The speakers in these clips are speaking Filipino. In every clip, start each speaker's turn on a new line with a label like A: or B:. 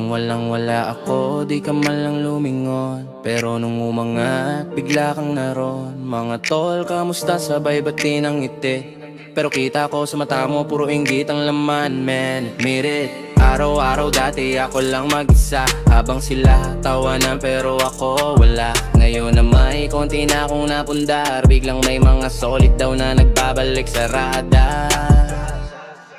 A: Nang walang-wala ako, di ka man lang lumingon. Pero nung umangat, bigla kang naroon. Mga tol, kamusta? Sabay bati ng ngiti. Pero kita ko sa mata mo, puro inggit ang laman, man. Admit it. Araw-araw dati ako lang mag-isa, habang sila tawanan pero ako wala. Ngayon na may konti na akong napundar, biglang may mga solid daw na nagbabalik sa radar.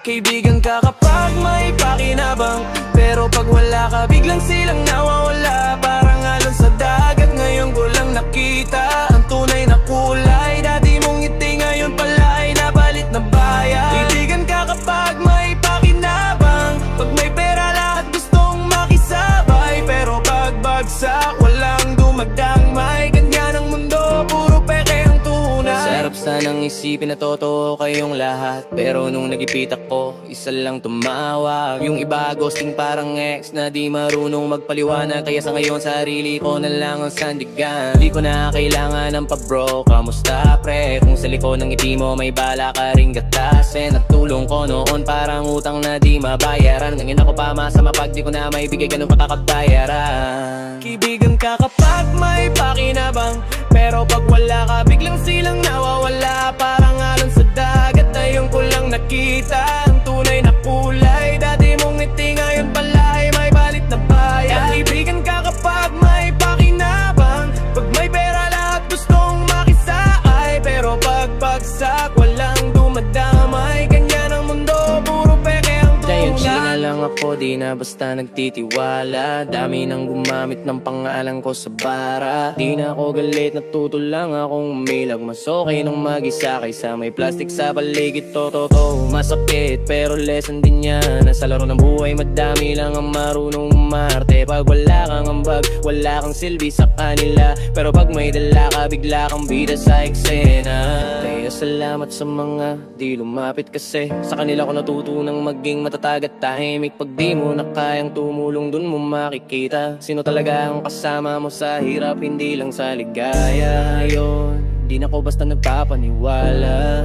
A: Kaibigan ka kapag may pakinabang, pero pag wala ka biglang silang nawawala. Parang alon sa dagat, ngayon ko lang nakita ang tunay na kulay. Dati mong ngiti ngayon pala ay nabalit na bayan. Kaibigan ka kapag may pakinabang, pag may pera lahat gustong makisabay. Pero pag bagsak walang dumagdang, may ganyan ang mundo, puro peke ang tunay. Sarap sanang isipin na totoo kayong lahat, pero nung nagipit ako, isa lang tumawag. Yung iba ghosting parang ex na di marunong magpaliwanag. Kaya sa ngayon sarili ko na lang ang sandigan. Di ko na kailangan ng pa-bro, kamusta pre? Kung sa likod ng ngiti mo may bala ka ring gatasin. At tulong ko noon parang utang na di mabayaran. Ngayon ako pa masama pag di ko na may bigay, ganun pa kakabayaran. Kaibigan ka kapag may pakinabang, pero pag wala ka biglang silang nawawala. Parang alon sa dagat, ngayon ko lang nakita ang tunay na kulay. Dati mong ngiti ngayon pala ay may balit na bayan. Kaibigan ka kapag may pakinabang, pag may pera lahat gustong makisaay. Pero pag bagsak walang dumadamay, ganyan ang mundo, puro peke ang tunay. Ngayon China lang ako, di na basta nagtitiwala. Dami nang gumamit ng pangalan ko sa bara. Di na ako galit, natuto lang akong umilag. Mas okay nung mag-isa kaysa may plastic sa paligid. Totoo, masakit pero lesson din yan. Nasa laro ng buhay madami lang ang marunong umarte. Pag wala kang ambag, wala kang silbi sa kanila. Pero pag may dala ka, bigla kang bida sa eksena. Kaya salamat sa mga di lumapit, kasi sa kanila ko natutunang maging matatag at tahimik. Pag di mo na kayang tumulong, dun mo makikita sino talaga ang kasama mo sa hirap, hindi lang sa ligaya. Ngayon, di na ko basta nagpapaniwala.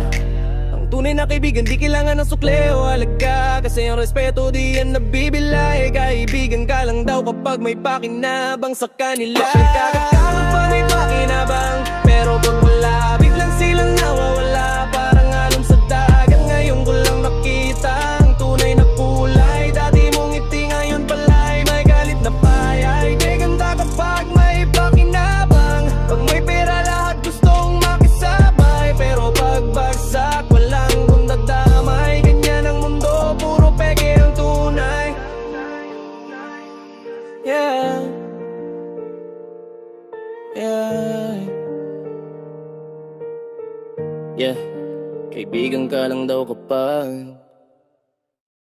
A: Ang tunay na kaibigan di kailangan ng sukle o halaga, kasi ang respeto di yan nabibilay. Kaibigan ka lang daw kapag may pakinabang sa kanila. Kakakakang pa may pakinabang, pero pag wala biglang silang nawawala. Parang alon sa dagat, ngayon ko lang nakita ang tunay na kulay. Dati mong ngiti ngayon pala ay may galit na payay. Di ganda kapag may pakinabang, pag may pera lahat gustong makisabay. Pero pag bagsak walang gundadamay, ganyan ang mundo, puro peke ang tunay. Yeah, yeah, yeah. Kaibigan ka lang daw kapag